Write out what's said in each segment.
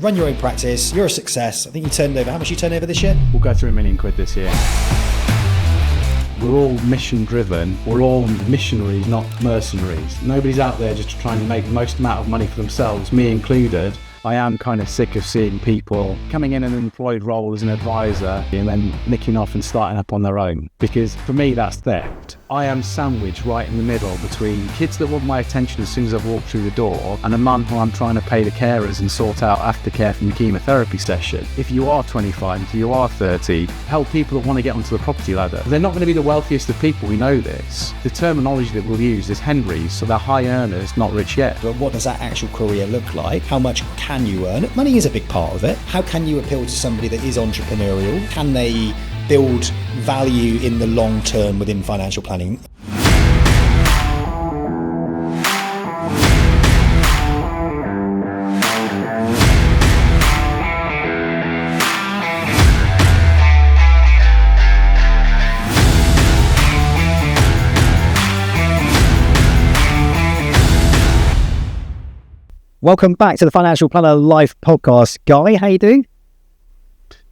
Run your own practice, you're a success. I think you turned over, how much you turn over this year? We'll go through £1 million this year. We're all mission driven. We're all missionaries, not mercenaries. Nobody's out there just trying to make the most amount of money for themselves, me included. I am kind of sick of seeing people coming in an employed role as an advisor and then nicking off and starting up on their own, because for me that's theft. I am sandwiched right in the middle between kids that want my attention as soon as I've walked through the door and a mum who I'm trying to pay the carers and sort out aftercare from the chemotherapy session. If you are 25, if you are 30, help people that want to get onto the property ladder. They're not going to be the wealthiest of people, we know this. The terminology that we'll use is Henry's, so they're high earners, not rich yet. But what does that actual career look like? How much can you earn? Money is a big part of it. How can you appeal to somebody that is entrepreneurial? Can they build value in the long term within financial planning? Welcome back to the Financial Planner Live podcast. Guy, how you doing?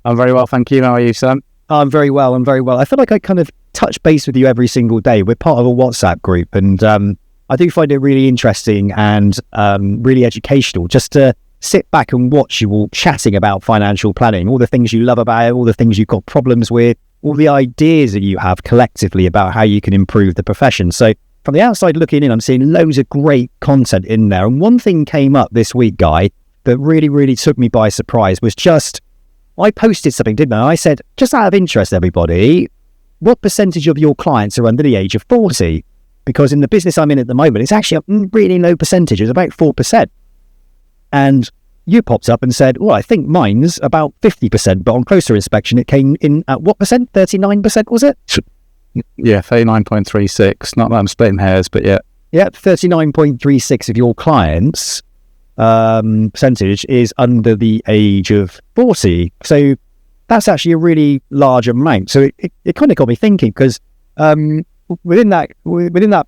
I'm very well, thank you. How are you, Sam? I'm very well. I feel like I kind of touch base with you every single day. We're part of a WhatsApp group, and I do find it really interesting and really educational just to sit back and watch you all chatting about financial planning, all the things you love about it, all the things you've got problems with, all the ideas that you have collectively about how you can improve the profession. So from the outside looking in, I'm seeing loads of great content in there. And one thing came up this week, Guy, that really took me by surprise was just, I posted something, didn't I? I said, just out of interest, everybody, what percentage of your clients are under the age of 40? Because in the business I'm in at the moment, it's actually a really low percentage. It's about 4%. And you popped up and said, well, I think mine's about 50%, but on closer inspection, it came in at what percent? 39%, was it? Yeah, 39.36. Not that I'm splitting hairs, but yeah. Yeah, 39.36 of your clients percentage is under the age of 40. So that's actually a really large amount. So it kind of got me thinking, because within that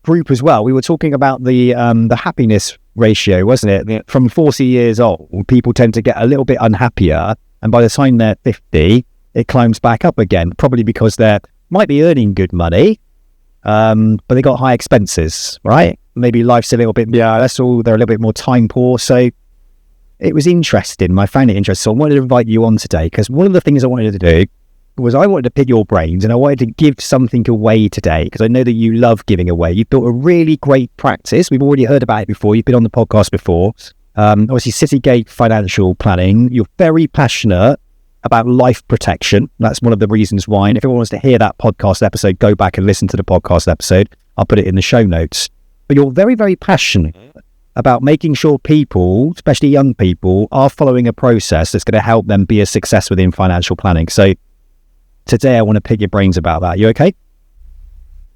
group as well, we were talking about the happiness ratio, wasn't it? From 40 years old, people tend to get a little bit unhappier, and by the time they're 50, it climbs back up again, probably because they might be earning good money, but they got high expenses, right? Maybe life's a little bit, they're a little bit more time poor. So it was interesting. I found it interesting. So I wanted to invite you on today, because one of the things I wanted to do was I wanted to pick your brains, and I wanted to give something away today, because I know that you love giving away. You've built a really great practice. We've already heard about it before. You've been on the podcast before. Obviously, Citygate Financial Planning. You're very passionate about life protection. That's one of the reasons why. And if anyone wants to hear that podcast episode, go back and listen to the podcast episode. I'll put it in the show notes. But you're very passionate about making sure people, especially young people, are following a process that's going to help them be a success within financial planning. So today I want to pick your brains about that. You okay?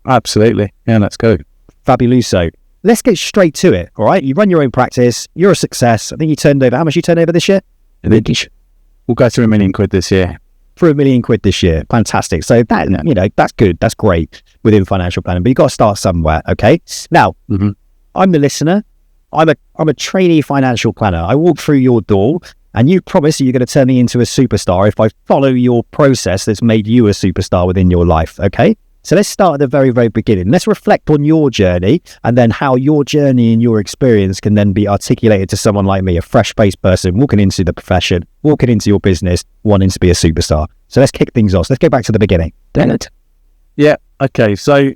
Absolutely. Yeah, let's go. Fabuloso. Let's get straight to it. All right. You run your own practice. You're a success. I think you turned over. How much you turned over this year? We'll go through £1 million this year. For £1 million this year. Fantastic. So that, that's good. That's great within financial planning, but you've got to start somewhere. Okay. Now, I'm the listener. I'm a trainee financial planner. I walk through your door, and you promise you're going to turn me into a superstar if I follow your process that's made you a superstar within your life. Okay. So let's start at the very beginning. Let's reflect on your journey, and then how your journey and your experience can then be articulated to someone like me, a fresh-faced person walking into the profession, walking into your business, wanting to be a superstar. So let's kick things off. Let's go back to the beginning. Yeah, okay. So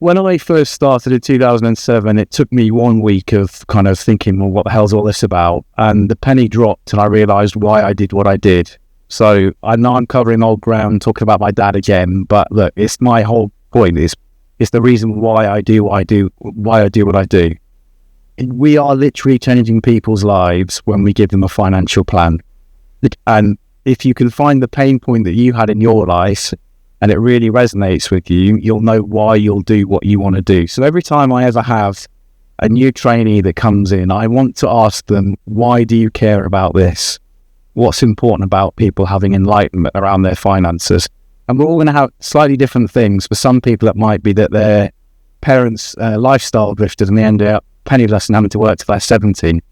when I first started in 2007, it took me 1 week of kind of thinking, well, what the hell's all this about? And the penny dropped, and I realised why I did what I did. So I know I'm covering old ground, talking about my dad again, but look, it's my whole point. It's the reason why I do what I do, what I do. We are literally changing people's lives when we give them a financial plan. And if you can find the pain point that you had in your life and it really resonates with you, you'll know why you'll do what you want to do. So every time I ever have a new trainee that comes in, I want to ask them, why do you care about this? What's important about people having enlightenment around their finances? And we're all going to have slightly different things. For some people, it might be that their parents' lifestyle drifted and they end up penniless and having to work till they're 17.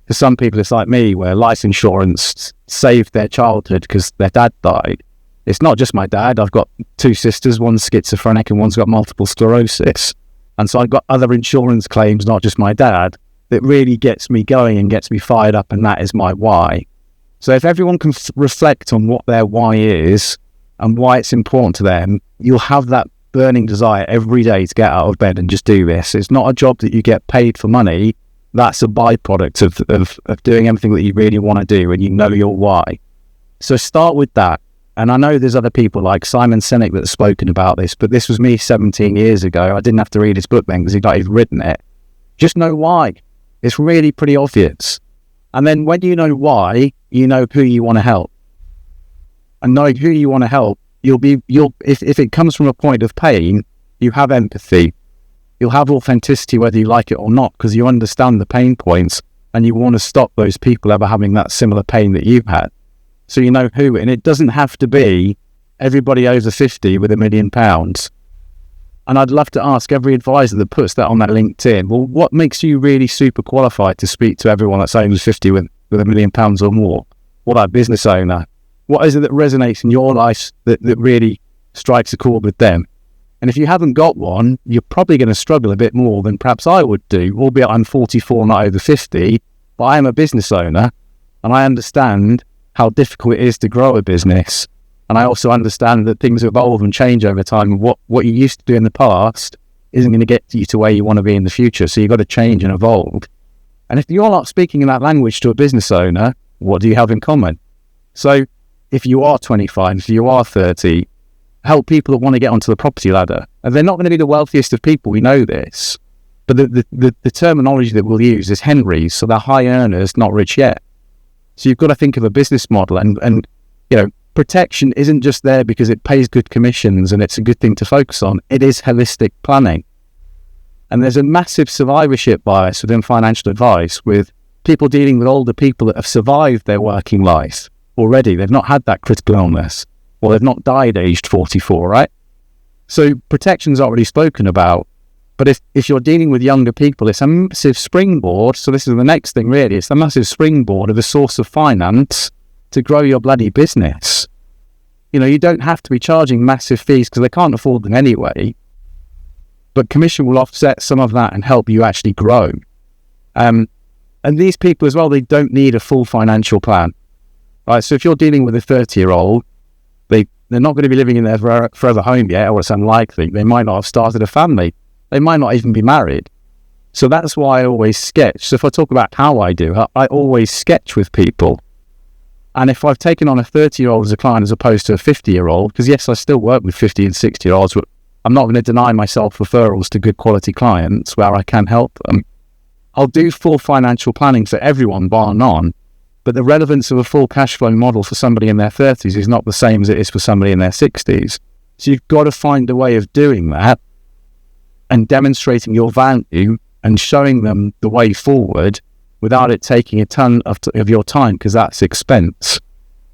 For some people, it's like me, where life insurance saved their childhood because their dad died. It's not just my dad. I've got two sisters, one's schizophrenic and one's got multiple sclerosis. And so I've got other insurance claims, not just my dad, that really gets me going and gets me fired up, and that is my why. So if everyone can reflect on what their why is and why it's important to them, you'll have that burning desire every day to get out of bed and just do this. It's not a job that you get paid for money. That's a byproduct of doing everything that you really want to do, and you know your why. So start with that. And I know there's other people like Simon Sinek that have spoken about this, but this was me 17 years ago. I didn't have to read his book then because he'd not even written it. Just know why. It's really pretty obvious. And then when you know why, you know who you want to help. And knowing who you want to help, if it comes from a point of pain, you have empathy. You'll have authenticity whether you like it or not, because you understand the pain points and you want to stop those people ever having that similar pain that you've had. So you know who, and it doesn't have to be everybody over 50 with £1 million. And I'd love to ask every advisor that puts that on that LinkedIn, well, what makes you really super qualified to speak to everyone that's over 50 with £1 million or more? What about business owner? What is it that resonates in your life that really strikes a chord with them? And if you haven't got one, you're probably going to struggle a bit more than perhaps I would do, albeit I'm 44, not over 50, but I am a business owner and I understand how difficult it is to grow a business. And I also understand that things evolve and change over time. And what you used to do in the past isn't going to get you to where you want to be in the future. So you've got to change and evolve. And if you're not speaking in that language to a business owner, what do you have in common? So if you are 25, if you are 30, help people that want to get onto the property ladder. And they're not going to be the wealthiest of people, we know this. But the terminology that we'll use is Henry's, so they're high earners, not rich yet. So you've got to think of a business model, and protection isn't just there because it pays good commissions and it's a good thing to focus on. It is holistic planning. And there's a massive survivorship bias within financial advice, with people dealing with older people that have survived their working life already. They've not had that critical illness, or they've not died aged 44, right? So protection's already spoken about. But if you're dealing with younger people, it's a massive springboard. So this is the next thing, really. It's a massive springboard of a source of finance to grow your bloody business. You don't have to be charging massive fees because they can't afford them anyway. But commission will offset some of that and help you actually grow. And these people as well, they don't need a full financial plan. Right? So if you're dealing with a 30-year-old, they're not going to be living in their forever home yet, or it's unlikely. They might not have started a family. They might not even be married. So that's why I always sketch. So if I talk about how I do, I always sketch with people. And if I've taken on a 30-year-old as a client as opposed to a 50-year-old, because yes, I still work with 50 and 60-year-olds, but I'm not going to deny myself referrals to good quality clients where I can help them. I'll do full financial planning for everyone, bar none. But the relevance of a full cash flow model for somebody in their 30s is not the same as it is for somebody in their 60s. So you've got to find a way of doing that and demonstrating your value and showing them the way forward without it taking a ton of your time, because that's expense.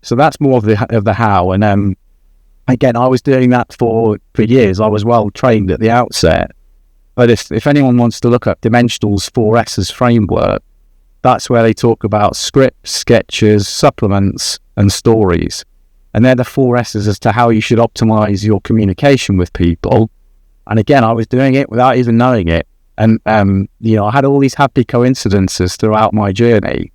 So that's more of the how. And again, I was doing that for years. I was well trained at the outset. But if anyone wants to look up Dimensional's 4S's framework, that's where they talk about scripts, sketches, supplements, and stories. And they're the 4S's as to how you should optimize your communication with people. And again, I was doing it without even knowing it. And, I had all these happy coincidences throughout my journey.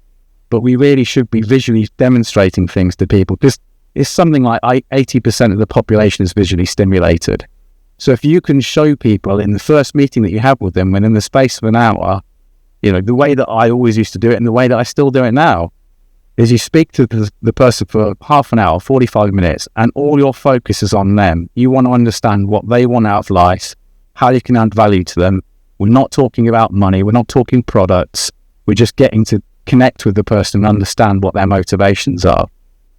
But we really should be visually demonstrating things to people, because it's something like 80% of the population is visually stimulated. So if you can show people in the first meeting that you have with them, and in the space of an hour, the way that I always used to do it and the way that I still do it now, is you speak to the person for half an hour, 45 minutes, and all your focus is on them. You want to understand what they want out of life, how you can add value to them. We're not talking about money. We're not talking products. We're just getting to connect with the person and understand what their motivations are.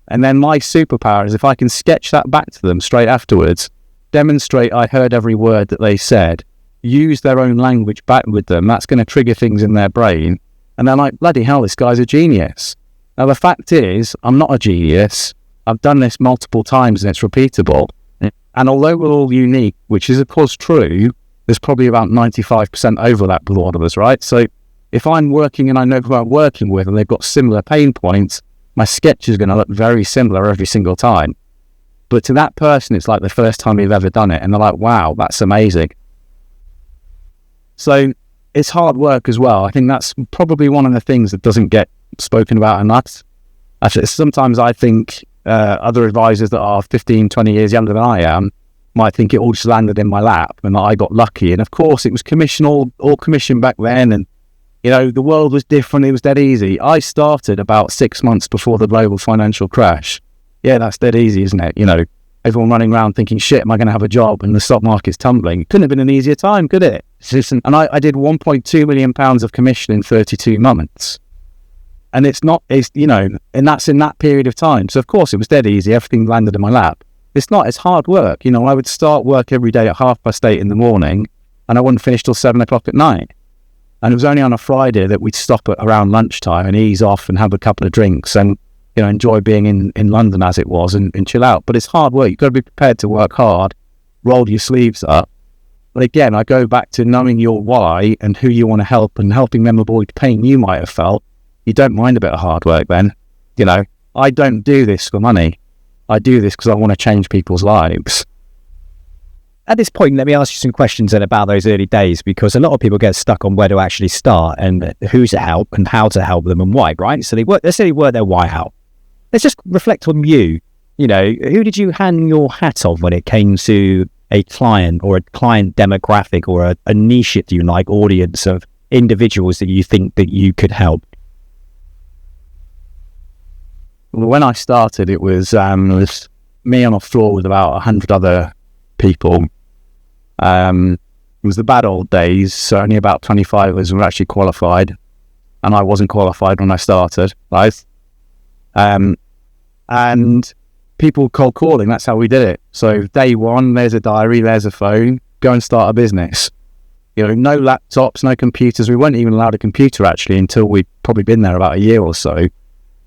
And then my superpower is if I can sketch that back to them straight afterwards, demonstrate I heard every word that they said, use their own language back with them, that's going to trigger things in their brain. And they're like, bloody hell, this guy's a genius. Now, the fact is, I'm not a genius. I've done this multiple times and it's repeatable. And although we're all unique, which is of course true, there's probably about 95% overlap with all of us, right? So If I'm working and I know who I'm working with and they've got similar pain points, my sketch is going to look very similar every single time. But to that person, it's like the first time they've ever done it. And they're like, wow, that's amazing. So it's hard work as well. I think that's probably one of the things that doesn't get spoken about enough. Actually, sometimes I think other advisors that are 15, 20 years younger than I am might think it all just landed in my lap and that I got lucky. And of course, it was commission, all commission back then. And, you know, the world was different. It was dead easy. I started about 6 months before the global financial crash. Yeah, that's dead easy, isn't it? You know, everyone running around thinking, shit, am I going to have a job? And the stock market's tumbling. Couldn't have been an easier time, could it? And I did £1.2 million of commission in 32 months. And it's, you know, and that's in that period of time. So, of course, it was dead easy. Everything landed in my lap. It's hard work. You know, I would start work every day at 8:30 in the morning and I wouldn't finish till 7 o'clock at night. And it was only on a Friday that we'd stop at around lunchtime and ease off and have a couple of drinks and, you know, enjoy being in London as it was and chill out. But it's hard work. You've got to be prepared to work hard, roll your sleeves up. But again, I go back to knowing your why and who you want to help and helping them avoid pain you might have felt. You don't mind a bit of hard work then. You know, I don't do this for money. I do this because I want to change people's lives. At this point, let me ask you some questions then about those early days, because a lot of people get stuck on where to actually start and who to help and how to help them and why, right? So let's say they work their why out. Let's just reflect on you. You know, who did you hang your hat on when it came to a client or a client demographic or a niche, if you like, audience of individuals that you think that you could help? When I started, it was me on a floor with about 100 other people. It was the bad old days, so only about 25 of us were actually qualified, and I wasn't qualified when I started, right? And people cold calling, that's how we did it. So day one, there's a diary, there's a phone, go and start a business. You know, no laptops, no computers. We weren't even allowed a computer actually until we'd probably been there about a year or so.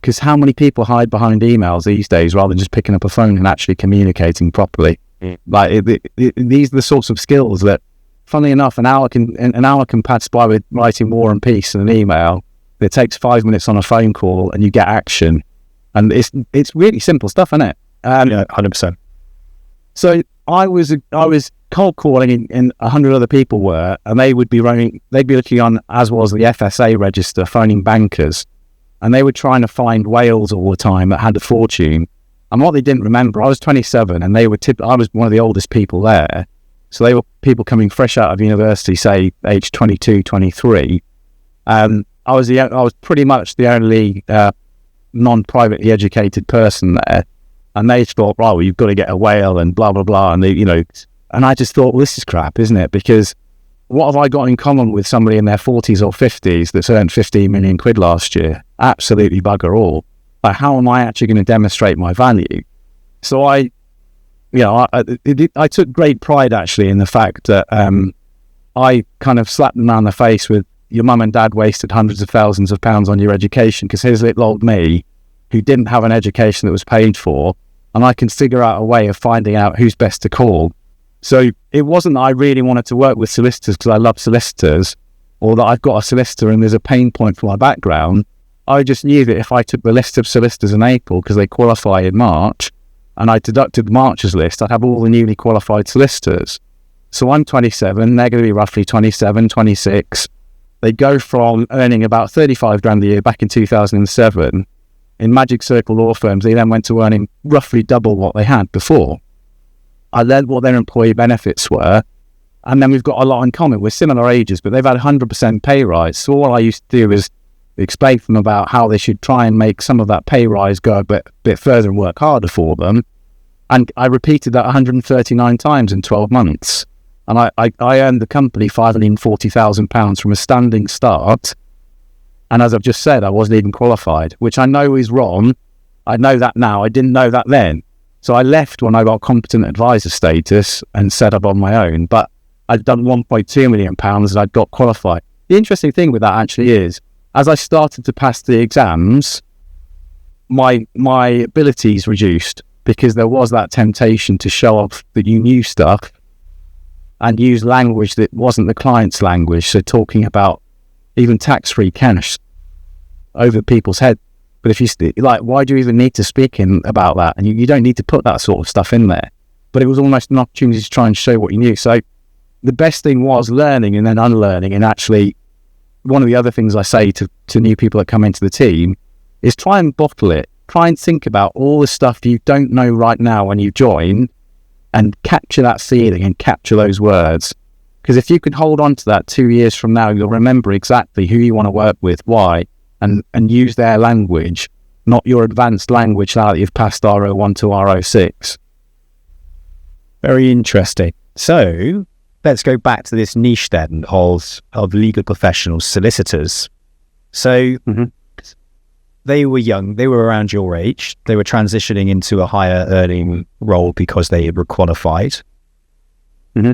Because how many people hide behind emails these days rather than just picking up a phone and actually communicating properly? Like these are the sorts of skills that, funnily enough, an hour can pass by with writing War and Peace in an email. It takes 5 minutes on a phone call and you get action. And it's really simple stuff, isn't it? Yeah, 100%. So I was cold calling, and 100 other people were, and they'd be looking on, as was the FSA register, phoning bankers. And they were trying to find whales all the time that had a fortune. And what they didn't remember, I was 27 and I was one of the oldest people there. So they were people coming fresh out of university, say age 22, 23. I was pretty much the only non-privately educated person there. And they thought, well, you've got to get a whale and blah, blah, blah. And they, you know, and I just thought, well, this is crap, isn't it? Because what have I got in common with somebody in their 40s or 50s that's earned 15 million quid last year? Absolutely bugger all. Like, how am I actually going to demonstrate my value? So I took great pride actually in the fact that I kind of slapped them around the face with, your mum and dad wasted hundreds of thousands of pounds on your education, because here's little old me who didn't have an education that was paid for, and I can figure out a way of finding out who's best to call. So it wasn't that I really wanted to work with solicitors because I love solicitors, or that I've got a solicitor and there's a pain point for my background. I just knew that if I took the list of solicitors in April, because they qualify in March, and I deducted March's list, I'd have all the newly qualified solicitors. So I'm 27, they're going to be roughly 27, 26. They go from earning about 35 grand a year back in 2007. In Magic Circle law firms, they then went to earning roughly double what they had before. I learned what their employee benefits were, and then we've got a lot in common. We're similar ages, but they've had 100% pay rise. So all I used to do is explain to them about how they should try and make some of that pay rise go a bit further and work harder for them. And I repeated that 139 times in 12 months. And I earned the company £540,000 from a standing start. And as I've just said, I wasn't even qualified, which I know is wrong. I know that now. I didn't know that then. So I left when I got competent advisor status and set up on my own. But I'd done £1.2 million and I'd got qualified. The interesting thing with that actually is, as I started to pass the exams, my abilities reduced, because there was that temptation to show off that you knew stuff and use language that wasn't the client's language. So talking about even tax-free cash over people's head. But if you why do you even need to speak about that? And you don't need to put that sort of stuff in there. But it was almost an opportunity to try and show what you knew. So the best thing was learning and then unlearning. And actually, one of the other things I say to new people that come into the team is try and bottle it. Try and think about all the stuff you don't know right now when you join, and capture that feeling and capture those words. Because if you can hold on to that 2 years from now, you'll remember exactly who you want to work with, why, and use their language, not your advanced language now that you've passed R01 to R06. Very interesting. So let's go back to this niche then of legal professionals, solicitors. So they were young, they were around your age, they were transitioning into a higher earning role because they were qualified.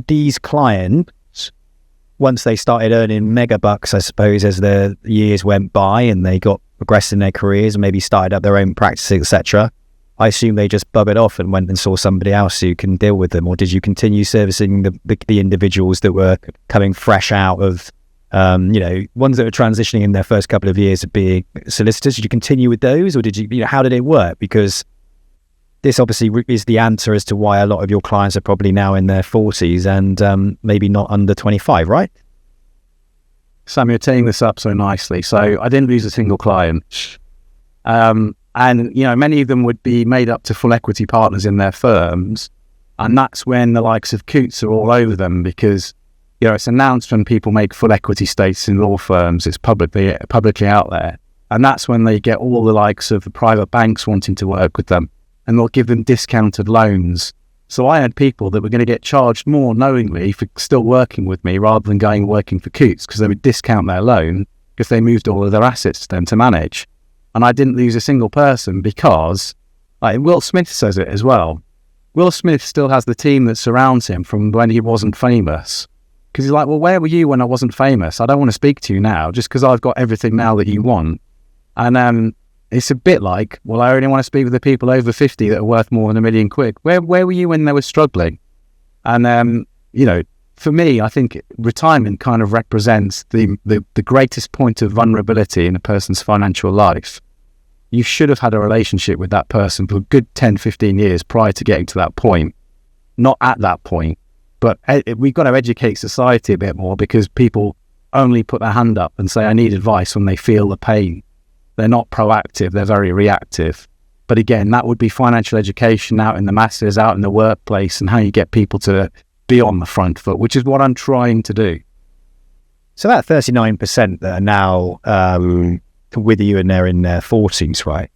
These clients, once they started earning mega bucks, I suppose, as the years went by and they got progressed in their careers and maybe started up their own practices, etc., I assume they just bubbled off and went and saw somebody else who can deal with them. Or did you continue servicing the individuals that were coming fresh out of, ones that were transitioning in their first couple of years of being solicitors? Did you continue with those, or did you, how did it work? Because this obviously is the answer as to why a lot of your clients are probably now in their 40s and maybe not under 25, right? Sam, you're teeing this up so nicely. So I didn't lose a single client. And, many of them would be made up to full equity partners in their firms. And that's when the likes of Coots are all over them, because, it's announced when people make full equity stakes in law firms, it's publicly out there. And that's when they get all the likes of the private banks wanting to work with them, and they'll give them discounted loans. So I had people that were going to get charged more knowingly for still working with me rather than going and working for Coots, because they would discount their loan because they moved all of their assets to them to manage. And I didn't lose a single person because, Will Smith says it as well. Will Smith still has the team that surrounds him from when he wasn't famous. Because he's like, well, where were you when I wasn't famous? I don't want to speak to you now just because I've got everything now that you want. And it's a bit like, well, I only want to speak with the people over 50 that are worth more than £1 million. Where were you when they were struggling? And, for me, I think retirement kind of represents the greatest point of vulnerability in a person's financial life. You should have had a relationship with that person for a good 10, 15 years prior to getting to that point. Not at that point. But we've got to educate society a bit more, because people only put their hand up and say, I need advice, when they feel the pain. They're not proactive, they're very reactive. But again, that would be financial education out in the masses, out in the workplace, and how you get people to be on the front foot, which is what I'm trying to do. So that 39% that are now with you and they're in their 40s, right?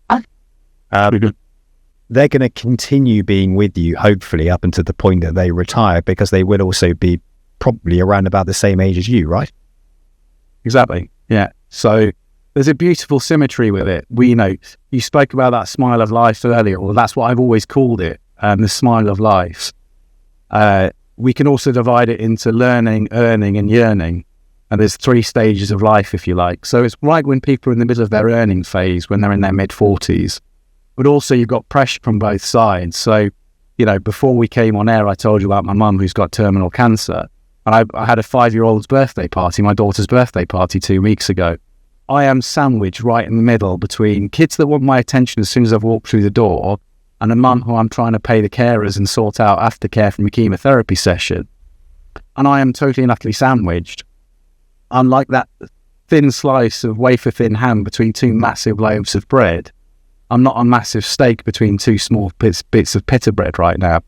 They're going to continue being with you, hopefully, up until the point that they retire, because they will also be probably around about the same age as you, right? Exactly. Yeah. So there's a beautiful symmetry with it. You spoke about that smile of life earlier. Well, that's what I've always called it, the smile of life. We can also divide it into learning, earning, and yearning. And there's 3 stages of life, if you like. So it's right when people are in the middle of their earning phase, when they're in their mid-40s. But also you've got pressure from both sides. So, before we came on air, I told you about my mum who's got terminal cancer. And I had a 5-year-old's birthday party, my daughter's birthday party 2 weeks ago. I am sandwiched right in the middle between kids that want my attention as soon as I've walked through the door, and a mum who I'm trying to pay the carers and sort out aftercare from a chemotherapy session. And I am totally and utterly sandwiched. I'm like that thin slice of wafer-thin ham between 2 massive loaves of bread. I'm not a massive steak between 2 small bits of pita bread right now.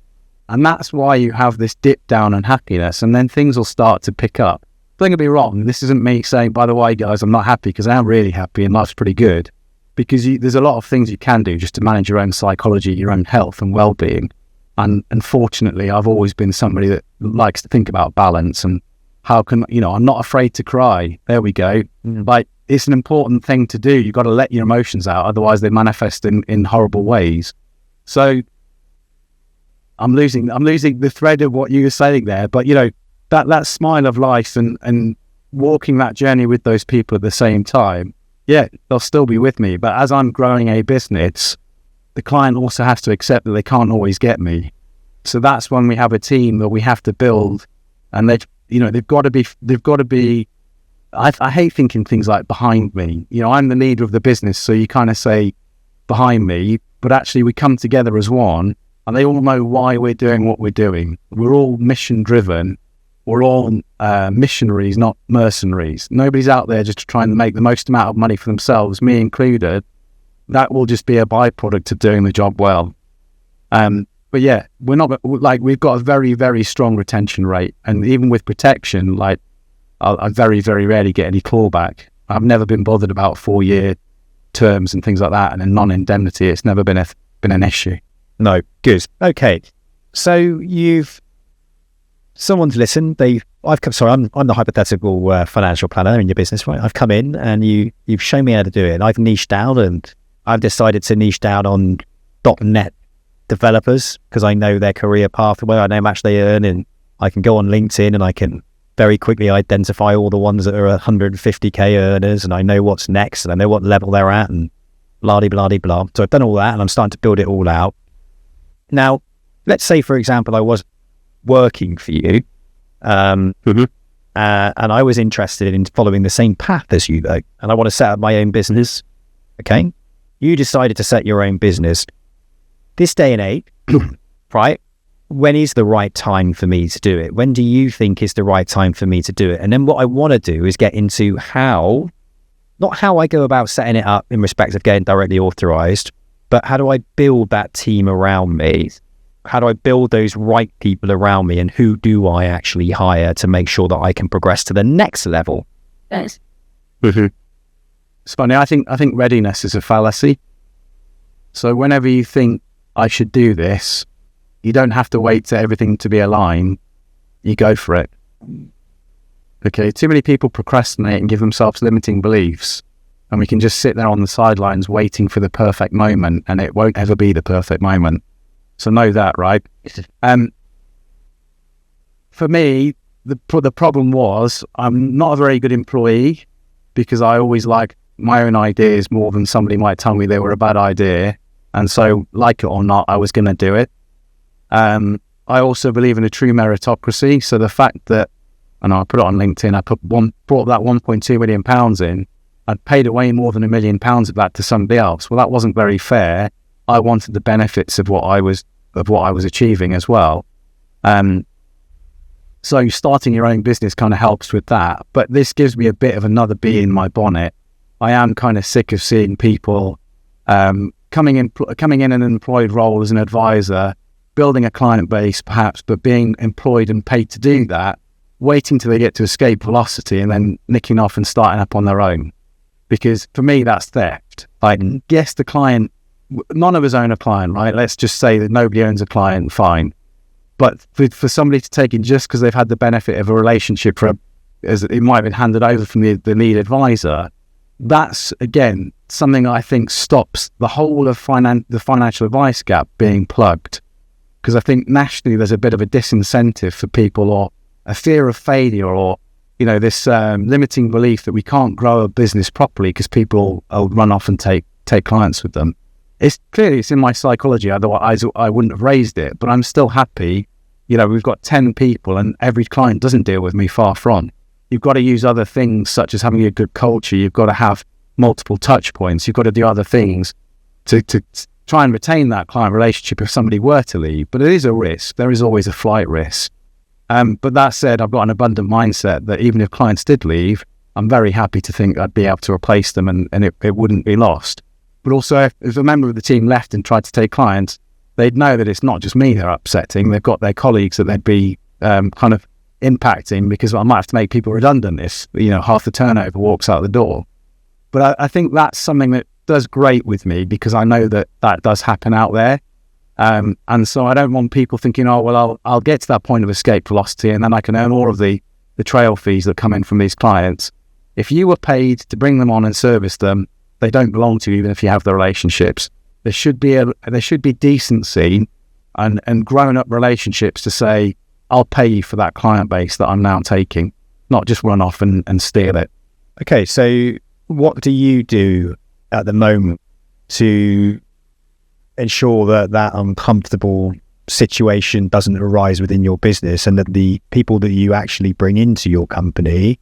And that's why you have this dip down in happiness, and then things will start to pick up. Don't get me wrong, this isn't me saying, by the way, guys, I'm not happy, because I am really happy and life's pretty good. Because there's a lot of things you can do just to manage your own psychology, your own health and well-being. And unfortunately, I've always been somebody that likes to think about balance and how can, I'm not afraid to cry. There we go. Like, it's an important thing to do. You've got to let your emotions out, otherwise they manifest in horrible ways. So I'm losing the thread of what you were saying there. But, that smile of life and walking that journey with those people at the same time, yeah, they'll still be with me. But as I'm growing a business, the client also has to accept that they can't always get me. So that's when we have a team that we have to build, and they've got to be I hate thinking things like behind me. I'm the leader of the business, so you kind of say behind me, but actually we come together as one, and they all know why we're doing what we're doing. We're all mission driven. We're all missionaries, not mercenaries. Nobody's out there just trying to make the most amount of money for themselves, me included. That will just be a byproduct of doing the job well. But yeah, we've got a very, very strong retention rate. And even with protection, I very, very rarely get any clawback. I've never been bothered about 4-year terms and things like that. And in non-indemnity, it's never been an issue. No, good. Okay. So someone's listened. I'm the hypothetical financial planner in your business, right? I've come in and you've shown me how to do it. I've niched down, and I've decided to niche down on .NET developers because I know their career pathway. I know how much they earn, and I can go on LinkedIn and I can very quickly identify all the ones that are 150k earners, and I know what's next, and I know what level they're at, and blah blah blah blah. So I've done all that, and I'm starting to build it all out. Now, let's say, for example, I was working for you, and I was interested in following the same path as you, though, and I want to set up my own business. Okay, you decided to set your own business. This day and age, right? When is the right time for me to do it? When do you think is the right time for me to do it? And then what I want to do is get into not how I go about setting it up in respect of getting directly authorized, but how do I build that team around me? How do I build those right people around me, and who do I actually hire to make sure that I can progress to the next level? Yes. Mm-hmm. It's funny. I think readiness is a fallacy. So whenever you think I should do this, you don't have to wait for everything to be aligned. You go for it. Okay. Too many people procrastinate and give themselves limiting beliefs, and we can just sit there on the sidelines waiting for the perfect moment, and it won't ever be the perfect moment. So know that, right? For me, the problem was I'm not a very good employee because I always like my own ideas more than somebody might tell me they were a bad idea. And so, like it or not, I was going to do it. I also believe in a true meritocracy. So the fact that, and I put it on LinkedIn, I brought that £1.2 million in, I'd paid away more than £1 million of that to somebody else. Well, that wasn't very fair. I wanted the benefits of what I was achieving as well. So starting your own business kind of helps with that. But this gives me a bit of another bee in my bonnet. I am kind of sick of seeing people coming in an employed role as an advisor, building a client base perhaps, but being employed and paid to do that, waiting till they get to escape velocity and then nicking off and starting up on their own. Because for me, that's theft. Yes, the client, none of us own a client, right? Let's just say that nobody owns a client, fine. But for somebody to take it just because they've had the benefit of a relationship as it might have been handed over from the lead advisor, that's, again, something I think stops the whole of the financial advice gap being plugged. Because I think nationally there's a bit of a disincentive for people, or a fear of failure, or this limiting belief that we can't grow a business properly because people will run off and take clients with them. It's in my psychology, otherwise I wouldn't have raised it, but I'm still happy. We've got 10 people and every client doesn't deal with me, far from. You've got to use other things such as having a good culture. You've got to have multiple touch points. You've got to do other things to try and retain that client relationship if somebody were to leave. But it is a risk. There is always a flight risk. But that said, I've got an abundant mindset that even if clients did leave, I'm very happy to think I'd be able to replace them and it wouldn't be lost. But also, if a member of the team left and tried to take clients, they'd know that it's not just me they're upsetting. They've got their colleagues that they'd be kind of impacting, because I might have to make people redundant if half the turnover walks out the door. But I think that's something that does great with me, because I know that does happen out there. And so I don't want people thinking, oh, well, I'll get to that point of escape velocity and then I can earn all of the trail fees that come in from these clients. If you were paid to bring them on and service them, they don't belong to you, even if you have the relationships. There should be decency and grown up relationships to say, I'll pay you for that client base that I'm now taking, not just run off and steal it. Okay, so what do you do at the moment to ensure that uncomfortable situation doesn't arise within your business, and that the people that you actually bring into your company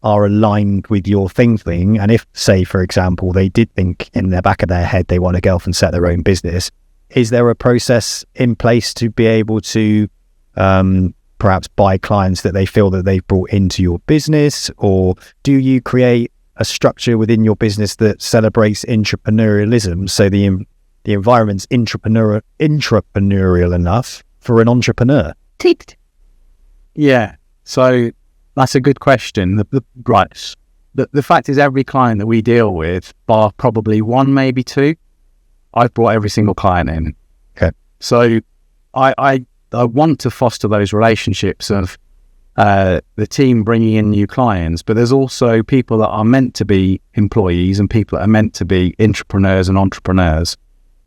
are aligned with your thinking, and if, say, for example, they did think in the back of their head they want to go off and set their own business, is there a process in place to be able to perhaps buy clients that they feel that they've brought into your business? Or do you create a structure within your business that celebrates entrepreneurialism, so the environment's intrapreneurial enough for an entrepreneur? Yeah, so that's a good question. The fact is, every client that we deal with, bar probably one, maybe two, I've brought every single client in. Okay. So I want to foster those relationships of the team bringing in new clients, but there's also people that are meant to be employees and people that are meant to be intrapreneurs and entrepreneurs.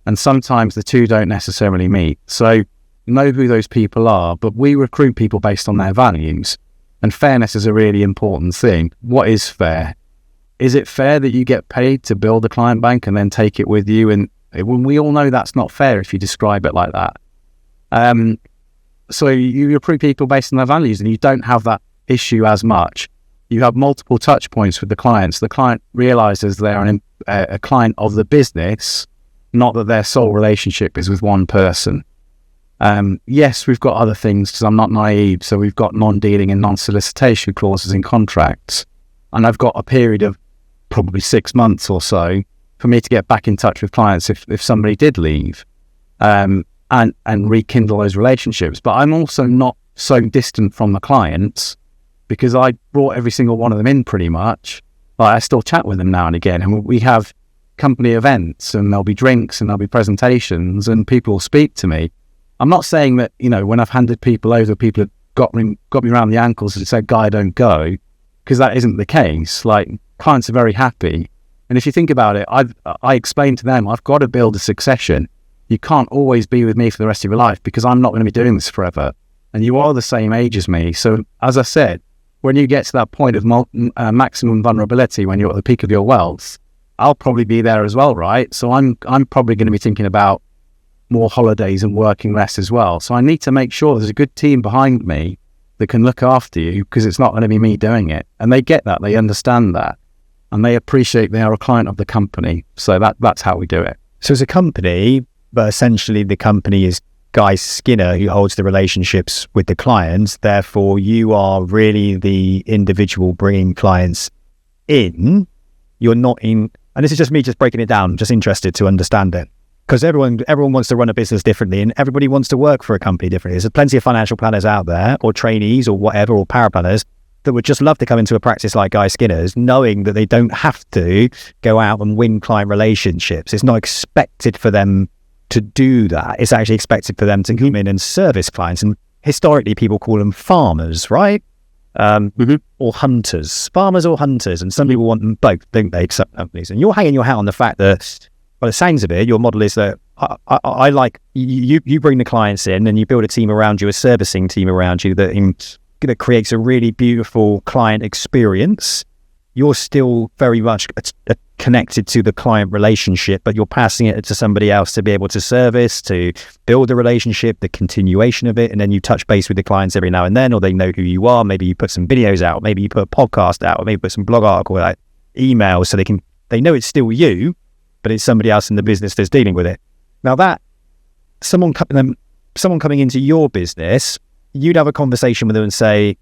And sometimes the two don't necessarily meet. So know who those people are, but we recruit people based on their values. And fairness is a really important thing. What is fair? Is it fair that you get paid to build a client bank and then take it with you? And when we all know that's not fair if you describe it like that. So you recruit people based on their values, and you don't have that issue as much. You have multiple touch points with the clients. The client realizes they're a client of the business, not that their sole relationship is with one person. Yes, we've got other things, because I'm not naive. So we've got non-dealing and non-solicitation clauses in contracts. And I've got a period of probably 6 months or so for me to get back in touch with clients if somebody did leave, and rekindle those relationships. But I'm also not so distant from the clients, because I brought every single one of them in pretty much. Like, I still chat with them now and again, and we have company events, and there'll be drinks and there'll be presentations, and people will speak to me. I'm not saying that, when I've handed people over, people have got me around the ankles and said, "Guy, don't go," because that isn't the case. Like, clients are very happy. And if you think about it, I explained to them, I've got to build a succession. You can't always be with me for the rest of your life, because I'm not going to be doing this forever. And you are the same age as me. So as I said, when you get to that point of maximum vulnerability, when you're at the peak of your wealth, I'll probably be there as well, right? So I'm probably going to be thinking about more holidays and working less as well. So I need to make sure there's a good team behind me that can look after you, because it's not going to be me doing it. And they get that, they understand that, and they appreciate they are a client of the company. So that's how we do it. So as a company, but essentially the company is Guy Skinner who holds the relationships with the clients. Therefore, you are really the individual bringing clients in. You're not in, and this is just me just breaking it down, just interested to understand it. Because everyone wants to run a business differently, and everybody wants to work for a company differently. There's plenty of financial planners out there, or trainees, or whatever, or paraplanners, that would just love to come into a practice like Guy Skinner's, knowing that they don't have to go out and win client relationships. It's not expected for them to do that. It's actually expected for them to come in and service clients. And historically, people call them farmers, right? Or hunters. Farmers or hunters. And some people want them both, don't they? Some companies. And you're hanging your hat on the fact that, by the sounds of it, your model is that I like you bring the clients in, and you build a team around you, a servicing team around you that creates a really beautiful client experience. You're still very much connected to the client relationship, but you're passing it to somebody else to be able to service, to build the relationship, the continuation of it, and then you touch base with the clients every now and then, or they know who you are. Maybe you put some videos out, maybe you put a podcast out, or maybe put some blog article out, emails, so they know it's still you, but it's somebody else in the business that's dealing with it. Now that someone coming into your business, you'd have a conversation with them and say,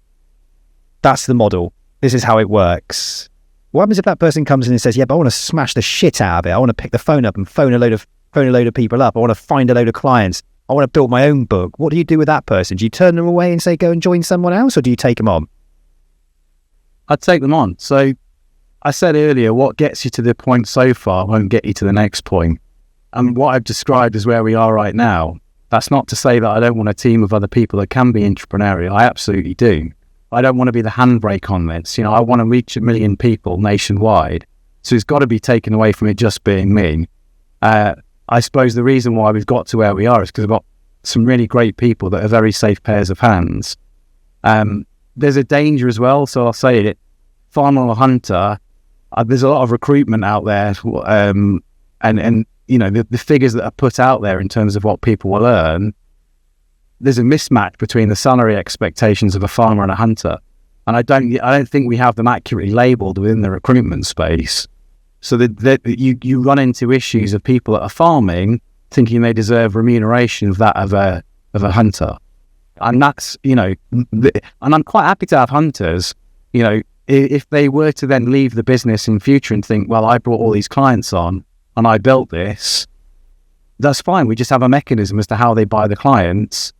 "That's the model. This is how it works." What happens if that person comes in and says, "Yeah, but I want to smash the shit out of it. I want to pick the phone up and phone a load of people up. I want to find a load of clients. I want to build my own book." What do you do with that person? Do you turn them away and say, "Go and join someone else," or do you take them on? I'd take them on. So I said earlier, what gets you to the point so far won't get you to the next point. And what I've described as where we are right now, that's not to say that I don't want a team of other people that can be entrepreneurial. I absolutely do. I don't want to be the handbrake on this. I want to reach 1 million people nationwide. So it's got to be taken away from it just being me. I suppose the reason why we've got to where we are is because we've got some really great people that are very safe pairs of hands. There's a danger as well. So I'll say it, farmer or hunter, there's a lot of recruitment out there. And the figures that are put out there in terms of what people will earn, there's a mismatch between the salary expectations of a farmer and a hunter. And I don't think we have them accurately labelled within the recruitment space. So that you run into issues of people that are farming thinking they deserve remuneration of that of a hunter. And that's, and I'm quite happy to have hunters, if they were to then leave the business in future and think, well, I brought all these clients on and I built this, that's fine. We just have a mechanism as to how they buy the clients,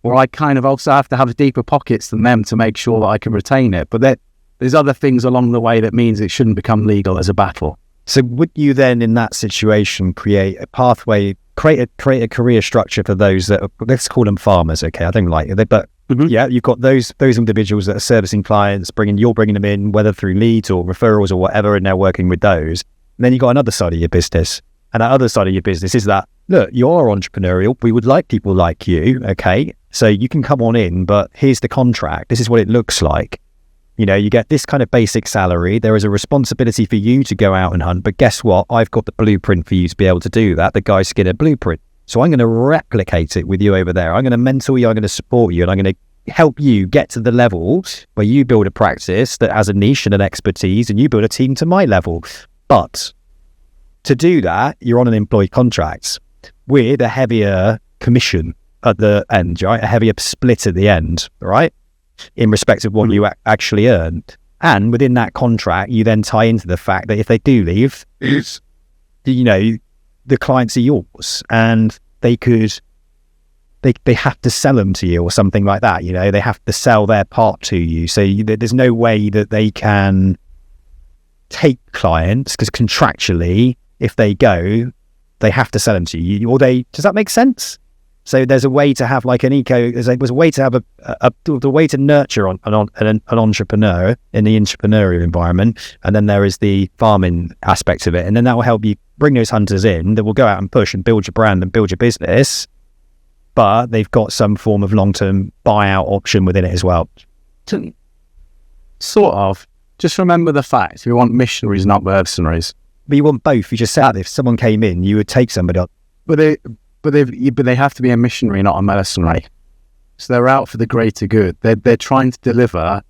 or I kind of also have to have deeper pockets than them to make sure that I can retain it. But there's other things along the way that means it shouldn't become legal as a battle. So would you then, in that situation, create a pathway, create a career structure for those that are, let's call them farmers, okay? I don't like it, but yeah, you've got those individuals that are servicing clients, you're bringing them in, whether through leads or referrals or whatever, and they're working with those. And then you've got another side of your business. And that other side of your business is that, look, you're entrepreneurial. We would like people like you, okay? So you can come on in, but here's the contract. This is what it looks like. You get this kind of basic salary. There is a responsibility for you to go out and hunt. But guess what? I've got the blueprint for you to be able to do that. The Guy Skinner blueprint. So I'm going to replicate it with you over there. I'm going to mentor you. I'm going to support you. And I'm going to help you get to the level where you build a practice that has a niche and an expertise, and you build a team to my level. But to do that, you're on an employed contract with a heavier commission at the end, right? A heavier split at the end, right? In respect of what you actually earn. And within that contract, you then tie into the fact that if they do leave, the clients are yours, and they have to sell them to you or something like that. They have to sell their part to you. So there's no way that they can take clients, because contractually, if they go, they have to sell them to you, or does that make sense? So there's a way to have like there's a way to have the way to nurture an entrepreneur in the entrepreneurial environment. And then there is the farming aspect of it. And then that will help you bring those hunters in that will go out and push and build your brand and build your business. But they've got some form of long-term buyout option within it as well. Sort of. Just remember the fact, we want missionaries, not mercenaries. But you want both. You just said if someone came in, you would take somebody on. But they have to be a missionary, not a mercenary. So they're out for the greater good. They're trying to deliver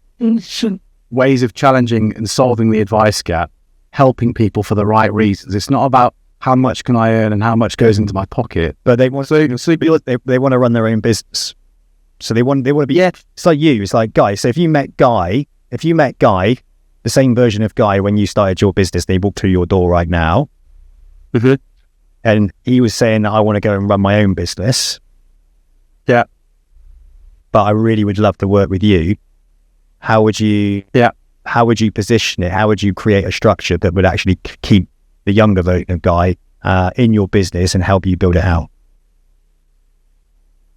ways of challenging and solving the advice gap, helping people for the right reasons. It's not about how much can I earn and how much goes into my pocket. But they want they want to run their own business. So they want to be. Yeah. It's like you. It's like Guy. So if you met Guy, the same version of Guy when you started your business, they walked through your door right now. Mm-hmm. And he was saying, I want to go and run my own business. Yeah. But I really would love to work with you. How would you position it? How would you create a structure that would actually keep the younger version of Guy in your business and help you build it out?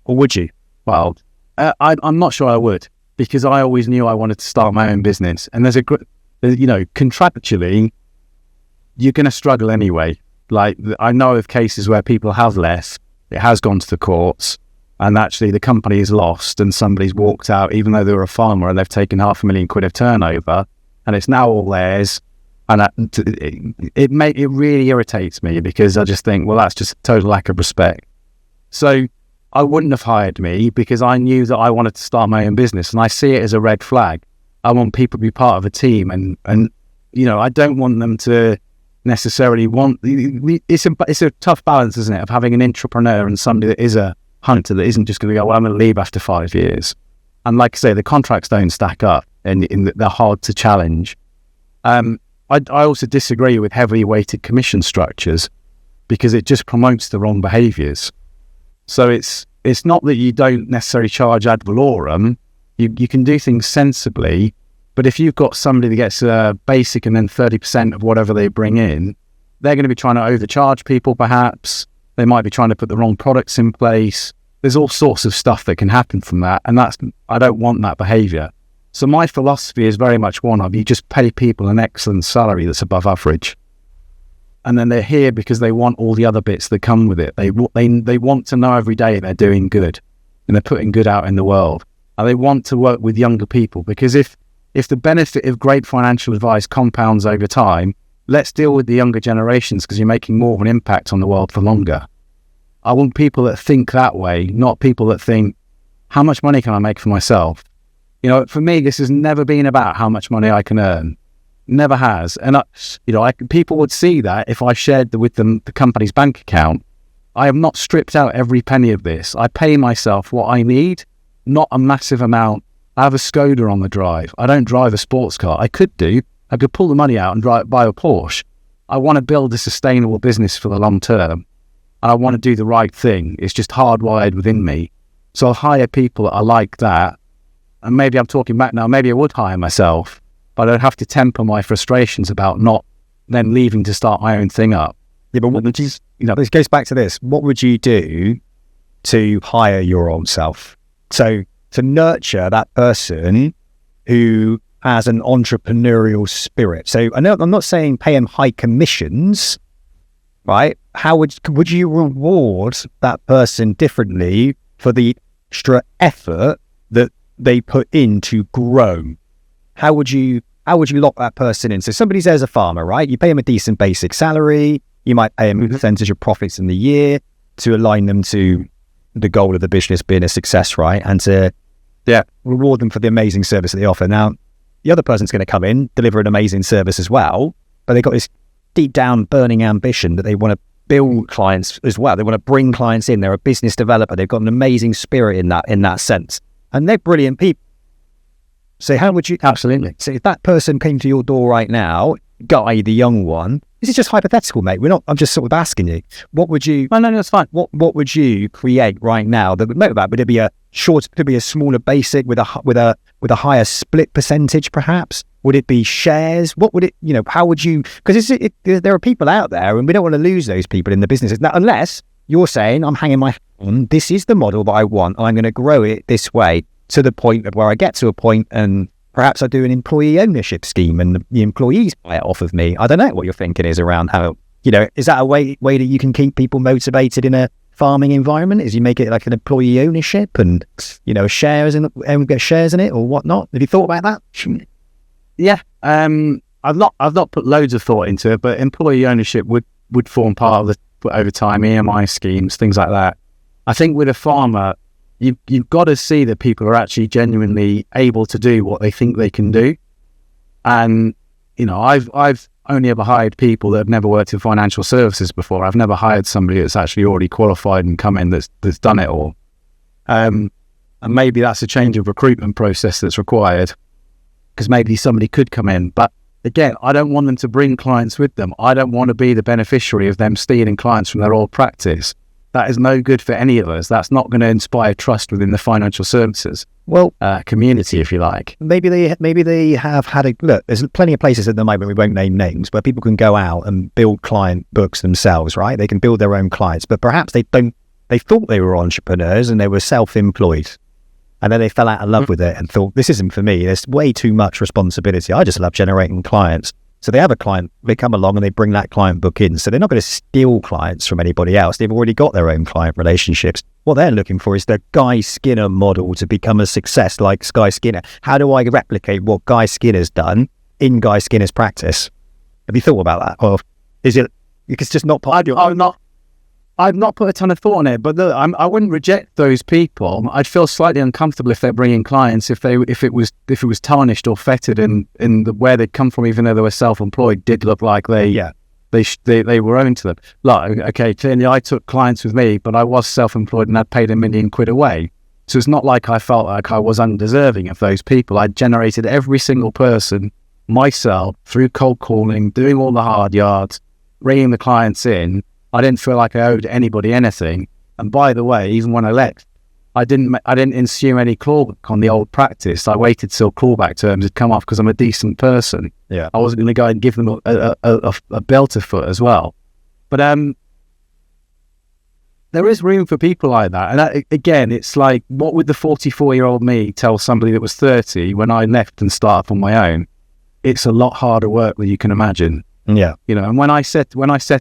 Or would you? Well, I'm not sure I would, because I always knew I wanted to start my own business. And contractually, you're going to struggle anyway. Like, I know of cases where people have left, it has gone to the courts, and actually the company is lost and somebody's walked out, even though they were a farmer, and they've taken £500,000 of turnover, and it's now all theirs. And it really irritates me, because I just think, well, that's just a total lack of respect. So I wouldn't have hired me, because I knew that I wanted to start my own business, and I see it as a red flag. I want people to be part of a team, and I don't want them to necessarily want. It's a tough balance, isn't it, of having an entrepreneur and somebody that is a hunter that isn't just going to go, well, I'm going to leave after 5 years. And like I say, the contracts don't stack up, and they're hard to challenge. I also disagree with heavily weighted commission structures, because it just promotes the wrong behaviours. So it's not that you don't necessarily charge ad valorem. You can do things sensibly. But if you've got somebody that gets a basic and then 30% of whatever they bring in, they're going to be trying to overcharge people perhaps. They might be trying to put the wrong products in place. There's all sorts of stuff that can happen from that. And I don't want that behaviour. So my philosophy is very much one of, you just pay people an excellent salary that's above average. And then they're here because they want all the other bits that come with it. They want to know every day they're doing good and they're putting good out in the world. And they want to work with younger people, because if the benefit of great financial advice compounds over time, let's deal with the younger generations, because you're making more of an impact on the world for longer. I want people that think that way, not people that think, how much money can I make for myself? For me, this has never been about how much money I can earn. Never has. And people would see that if I shared with them the company's bank account. I have not stripped out every penny of this. I pay myself what I need, not a massive amount. I have a Skoda on the drive. I don't drive a sports car. I could do. I could pull the money out and buy a Porsche. I want to build a sustainable business for the long term. And I want to do the right thing. It's just hardwired within me. So I'll hire people that are like that. And maybe I'm talking back now. Maybe I would hire myself, but I'd have to temper my frustrations about not then leaving to start my own thing up. Yeah, but what would you, this goes back to this. What would you do to hire your old self? So to nurture that person who has an entrepreneurial spirit. So I know I'm not saying pay them high commissions, right? How would you reward that person differently for the extra effort that they put in to grow? How would you lock that person in? So somebody says a farmer, right? You pay them a decent basic salary. You might pay them a percentage of profits in the year to align them to the goal of the business being a success, right? And to reward them for the amazing service that they offer. Now, the other person's going to come in, deliver an amazing service as well, but they've got this deep down burning ambition that they want to build clients as well. They want to bring clients in. They're a business developer. They've got an amazing spirit in that sense. And they're brilliant people. So how would you... Absolutely. So if that person came to your door right now, Guy, the young one, this is just hypothetical, mate. I'm just sort of asking you, what would you... No, that's fine. What would you create right now that would motivate? Would it be a smaller basic with a higher split percentage, perhaps? Would it be shares? What would it, how would you... Because there are people out there and we don't want to lose those people in the business. Now, unless you're saying, I'm hanging my hat on, this is the model that I want, and I'm going to grow it this way to the point of where I get to a point and perhaps I do an employee ownership scheme and the employees buy it off of me. I don't know what your thinking is around how, is that a way that you can keep people motivated in a farming environment? Is you make it like an employee ownership and, shares in and get shares in it or whatnot? Have you thought about that? Yeah. I've not put loads of thought into it, but employee ownership would form part of the over time, EMI schemes, things like that. I think with a farmer, you've got to see that people are actually genuinely able to do what they think they can do. And, I've only ever hired people that have never worked in financial services before. I've never hired somebody that's actually already qualified and come in that's done it all. And maybe that's a change of recruitment process that's required, because maybe somebody could come in. But again, I don't want them to bring clients with them. I don't want to be the beneficiary of them stealing clients from their old practice. That is no good for any of us. That's not going to inspire trust within the financial services community, if you like. Maybe they have had a look. There's plenty of places at the moment, we won't name names, where people can go out and build client books themselves, right? They can build their own clients, but perhaps they thought they were entrepreneurs and they were self-employed. And then they fell out of love with it and thought, this isn't for me. There's way too much responsibility. I just love generating clients. So they have a client, they come along and they bring that client book in. So they're not going to steal clients from anybody else. They've already got their own client relationships. What they're looking for is the Guy Skinner model to become a success like Guy Skinner. How do I replicate what Guy Skinner's done in Guy Skinner's practice? Have you thought about that? Or is it, it's just not part of your... I've not put a ton of thought on it, but look, I wouldn't reject those people. I'd feel slightly uncomfortable if they're bringing clients if it was tarnished or fettered in where they'd come from, even though they were self-employed, did look like they were owned to them. Like, okay, clearly I took clients with me, but I was self-employed and I'd paid £1 million away. So it's not like I felt like I was undeserving of those people. I'd generated every single person myself through cold calling, doing all the hard yards, bringing the clients in. I didn't feel like I owed anybody anything. And by the way, even when I left, I didn't ensue any clawback on the old practice. I waited till clawback terms had come off because I'm a decent person. Yeah, I wasn't going to go and give them a belt of foot as well. But there is room for people like that. And again, it's like, what would the 44-year-old me tell somebody that was 30 when I left and started on my own? It's a lot harder work than you can imagine. Yeah, and when I set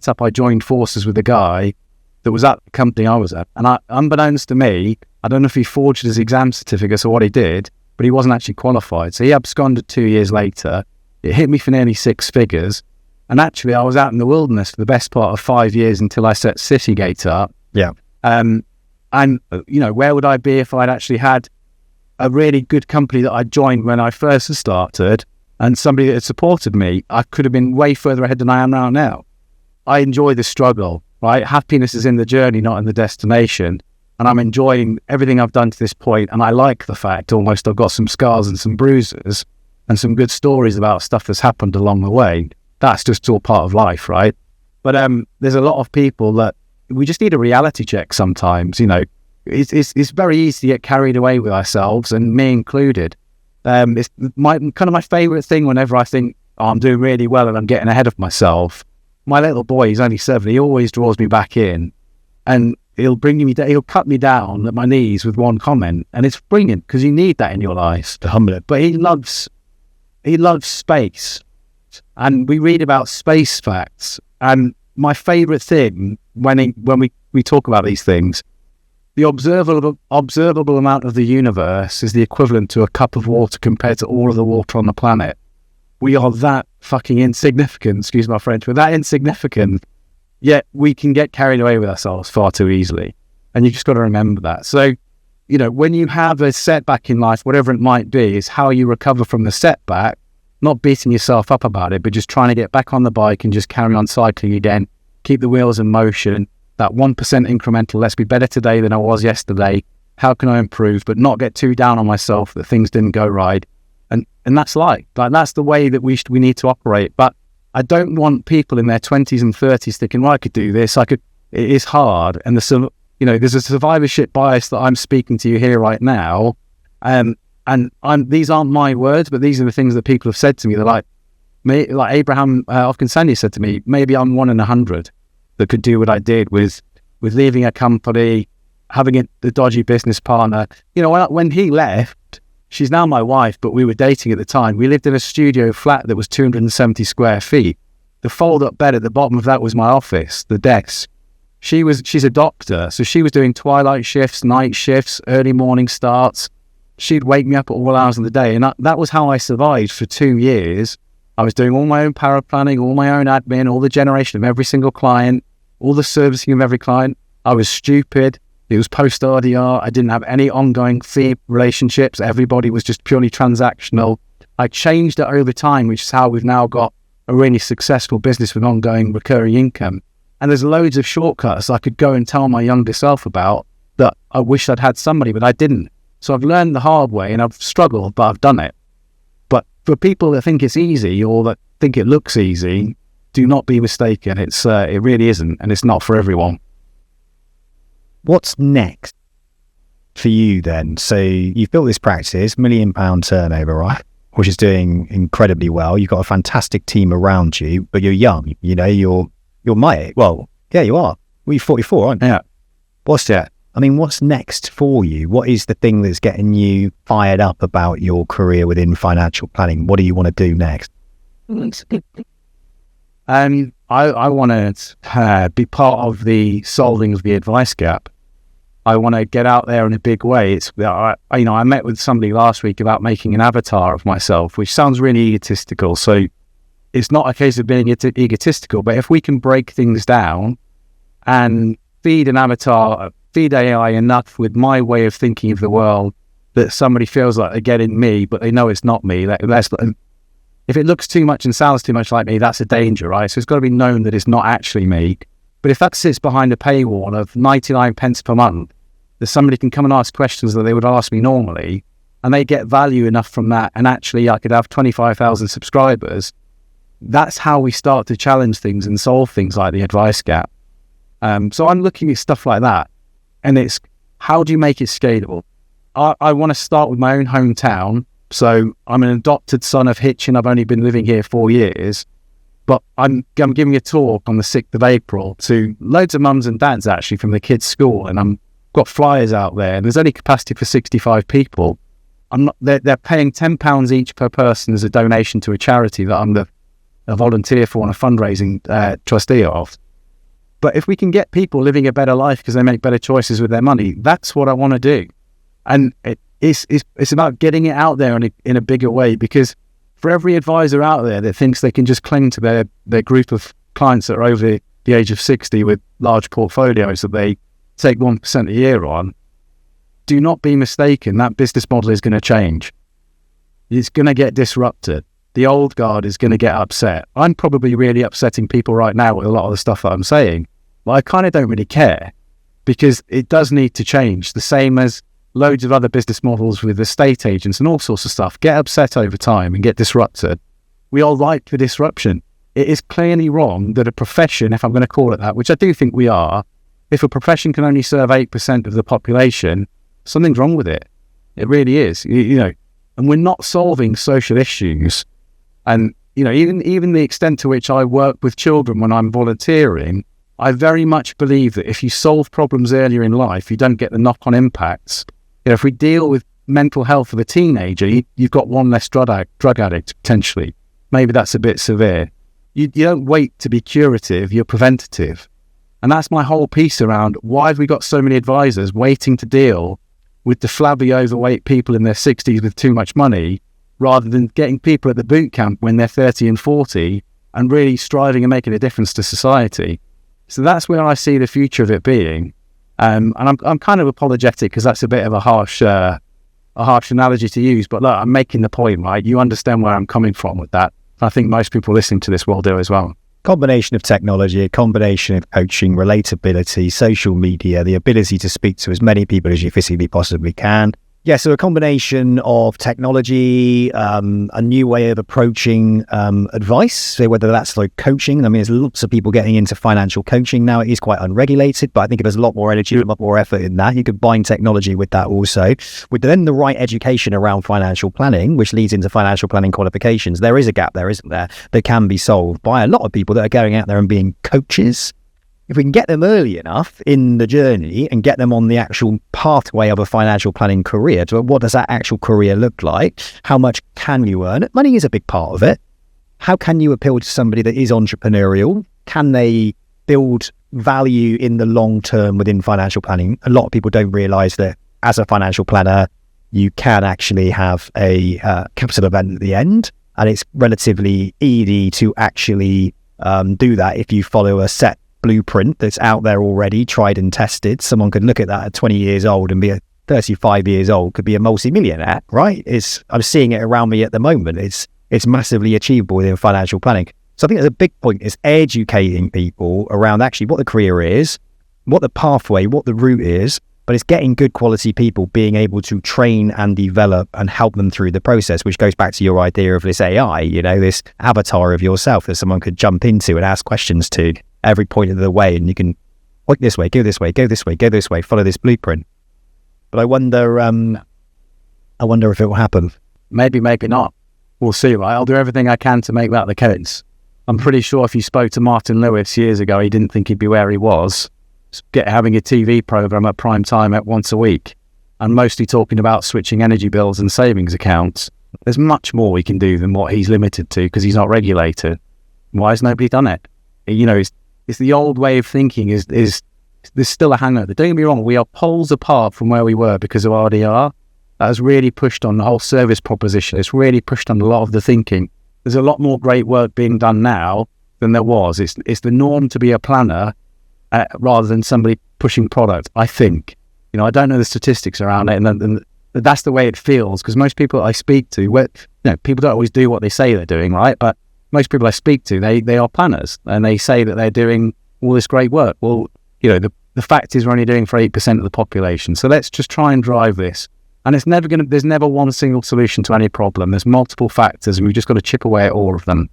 up, I joined forces with a guy that was at the company I was at, and unbeknownst to me, I don't know if he forged his exam certificates or what he did, but he wasn't actually qualified. So he absconded 2 years later. It hit me for nearly 6 figures, and actually I was out in the wilderness for the best part of 5 years until I set Citygate up. Yeah, and where would I be if I'd actually had a really good company that I joined when I first started, and somebody that had supported me, I could have been way further ahead than I am now. I enjoy the struggle, right? Happiness is in the journey, not in the destination. And I'm enjoying everything I've done to this point. And I like the fact almost I've got some scars and some bruises and some good stories about stuff that's happened along the way. That's just all part of life, right? But there's a lot of people that we just need a reality check sometimes. You know, it's very easy to get carried away with ourselves, and me included. It's my favourite thing whenever I think, oh, I'm doing really well and I'm getting ahead of myself. My little boy, he's only 7, he always draws me back in, and he'll cut me down at my knees with one comment, and it's brilliant because you need that in your life to humble it. But he loves space, and we read about space facts. And my favourite thing when we talk about these things, the observable amount of the universe is the equivalent to a cup of water compared to all of the water on the planet. We are that fucking insignificant, excuse my French, we're that insignificant, yet we can get carried away with ourselves far too easily. And you just got to remember that. So, you know, when you have a setback in life, whatever it might be, is how you recover from the setback, not beating yourself up about it, but just trying to get back on the bike and just carry on cycling again, keep the wheels in motion, that 1% incremental, let's be better today than I was yesterday. How can I improve, but not get too down on myself that things didn't go right. And that's like that's the way that we need to operate. But I don't want people in their 20s and 30s thinking, well, I could do this. It is hard. And there's a survivorship bias that I'm speaking to you here right now. And these aren't my words, but these are the things that people have said to me. They're like Abraham Ofkinsanya said to me, maybe I'm 1 in 100 that could do what I did with leaving a company, having a dodgy business partner. You know, when he left, she's now my wife, but we were dating at the time. We lived in a studio flat that was 270 square feet. The fold-up bed at the bottom of that was my office, the desk. She's a doctor, so she was doing twilight shifts, night shifts, early morning starts. She'd wake me up at all hours of the day, and that was how I survived for 2 years. I was doing all my own power planning, all my own admin, all the generation of every single client, all the servicing of every client. I was stupid. It was post-RDR. I didn't have any ongoing fee relationships. Everybody was just purely transactional. I changed it over time, which is how we've now got a really successful business with ongoing recurring income. And there's loads of shortcuts I could go and tell my younger self about that I wish I'd had somebody, but I didn't. So I've learned the hard way, and I've struggled, but I've done it. But for people that think it's easy or that think it looks easy, do not be mistaken. It really isn't, and it's not for everyone. What's next for you then? So you've built this practice, £1 million turnover, right? Which is doing incredibly well. You've got a fantastic team around you, but you're young. You know, you're my, well, yeah, you are. Well, you're 44, aren't you? Yeah. What's next for you? What is the thing that's getting you fired up about your career within financial planning? What do you want to do next? I want to be part of the solving of the advice gap. I want to get out there in a big way. I met with somebody last week about making an avatar of myself, which sounds really egotistical. So it's not a case of being egotistical, but if we can break things down and feed an avatar, feed AI enough with my way of thinking of the world that somebody feels like they're getting me, but they know it's not me. If it looks too much and sounds too much like me, that's a danger, right? So it's got to be known that it's not actually me. But if that sits behind a paywall of 99 pence per month, that somebody can come and ask questions that they would ask me normally, and they get value enough from that, and actually I could have 25,000 subscribers, that's how we start to challenge things and solve things like the advice gap. So I'm looking at stuff like that, and it's how do you make it scalable? I want to start with my own hometown. So I'm an adopted son of Hitchin. I've only been living here 4 years. But I'm giving a talk on the 6th of April to loads of mums and dads actually from the kids' school, and I've got flyers out there. And there's only capacity for 65 people. They're paying £10 each per person as a donation to a charity that I'm a volunteer for and a fundraising trustee of. But if we can get people living a better life because they make better choices with their money, that's what I want to do. And it's about getting it out there in a bigger way, because for every advisor out there that thinks they can just cling to their group of clients that are over the age of 60 with large portfolios that they take 1% a year on, do not be mistaken, that business model is going to change. It's going to get disrupted. The old guard is going to get upset. I'm probably really upsetting people right now with a lot of the stuff that I'm saying, but I kind of don't really care, because it does need to change. The same as loads of other business models with estate agents and all sorts of stuff get upset over time and get disrupted. We all like the disruption. It is clearly wrong that a profession, if I'm going to call it that, which I do think we are, if a profession can only serve 8% of the population, something's wrong with it. It really is, and we're not solving social issues. And, even the extent to which I work with children when I'm volunteering, I very much believe that if you solve problems earlier in life, you don't get the knock-on impacts. If we deal with mental health of a teenager, you've got one less drug addict, potentially. Maybe that's a bit severe. You don't wait to be curative, you're preventative. And that's my whole piece around why have we got so many advisors waiting to deal with the flabby, overweight people in their 60s with too much money, rather than getting people at the boot camp when they're 30 and 40 and really striving and making a difference to society. So that's where I see the future of it being. And I'm kind of apologetic because that's a bit of a harsh analogy to use, but look, I'm making the point, right? You understand where I'm coming from with that. I think most people listening to this will do as well. Combination of technology, a combination of coaching, relatability, social media, the ability to speak to as many people as you physically possibly can. Yeah, so a combination of technology, a new way of approaching advice. So whether that's like coaching, I mean, there's lots of people getting into financial coaching now. It is quite unregulated, but I think if there's a lot more energy, a lot more effort in that, you could combine technology with that also. With then the right education around financial planning, which leads into financial planning qualifications, there is a gap there, isn't there, that can be solved by a lot of people that are going out there and being coaches. If we can get them early enough in the journey and get them on the actual pathway of a financial planning career, to what does that actual career look like? How much can you earn? Money is a big part of it. How can you appeal to somebody that is entrepreneurial? Can they build value in the long term within financial planning? A lot of people don't realise that as a financial planner, you can actually have a capital event at the end, and it's relatively easy to actually do that if you follow a set blueprint that's out there already, tried and tested. Someone could look at that at 20 years old and be 35 years old, could be a multi-millionaire, right? I'm seeing it around me at the moment. It's massively achievable within financial planning. So I think the big point is educating people around actually what the career is, what the pathway, what the route is, but it's getting good quality people being able to train and develop and help them through the process, which goes back to your idea of this AI, this avatar of yourself that someone could jump into and ask questions to every point of the way, and you can point this way, go this way, go this way, go this way, follow this blueprint. But I wonder if it will happen. Maybe not. We'll see, right? I'll do everything I can to make that the case. I'm pretty sure if you spoke to Martin Lewis years ago, he didn't think he'd be where he was, having a TV program at prime time at once a week, and mostly talking about switching energy bills and savings accounts. There's much more we can do than what he's limited to because he's not regulated. Why has nobody done it? It's the old way of thinking is there's still a hangover. Don't get me wrong, we are poles apart from where we were because of RDR. That has really pushed on the whole service proposition. It's really pushed on a lot of the thinking. There's a lot more great work being done now than there was. It's the norm to be a planner rather than somebody pushing product, I think. I don't know the statistics around it, and that's the way it feels, because most people I speak to, people don't always do what they say they're doing, right? But most people I speak to, they are planners, and they say that they're doing all this great work. Well, the fact is we're only doing for 8% of the population. So let's just try and drive this. And there's never one single solution to any problem. There's multiple factors, and we've just got to chip away at all of them.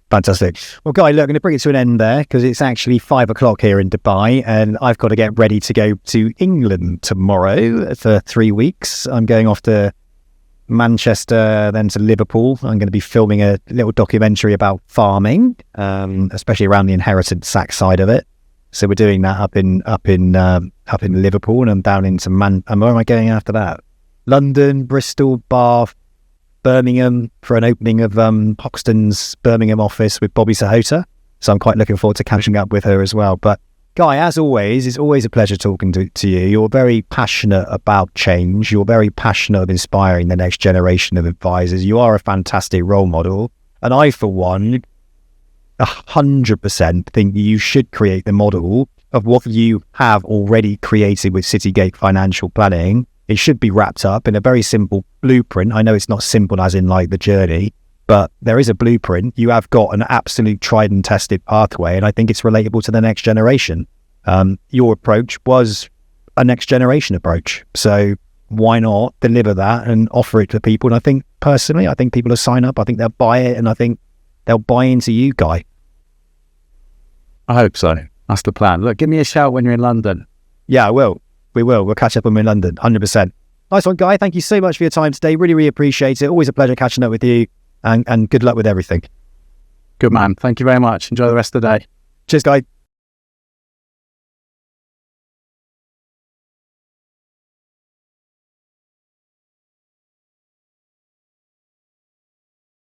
Fantastic. Well, Guy, look, I'm going to bring it to an end there because it's actually 5:00 here in Dubai, and I've got to get ready to go to England tomorrow for 3 weeks. I'm going off to Manchester, then to Liverpool. I'm going to be filming a little documentary about farming, especially around the inheritance tax side of it. So we're doing that up in Liverpool, and I'm down into and where am I going after that? London, Bristol, Bath, Birmingham for an opening of Hoxton's Birmingham office with Bobby Sahota. So I'm quite looking forward to catching up with her as well. But Guy, as always, it's always a pleasure talking to you. You're very passionate about change. You're very passionate of inspiring the next generation of advisors. You are a fantastic role model. And I, for one, 100% think you should create the model of what you have already created with Citygate Financial Planning it should be wrapped up in a very simple blueprint. I know it's not simple as in like the journey, but there is a blueprint. You have got an absolute tried and tested pathway, and I think it's relatable to the next generation. Your approach was a next generation approach. So why not deliver that and offer it to people? And I think personally, I think people will sign up. I think they'll buy it, and I think they'll buy into you, Guy. I hope so. That's the plan. Look, give me a shout when you're in London. Yeah, I will. We will. We'll catch up when we're in London, 100%. Nice one, Guy. Thank you so much for your time today. Really, really appreciate it. Always a pleasure catching up with you, and good luck with everything. Good man. Thank you very much. Enjoy the rest of the day. Cheers, Guy.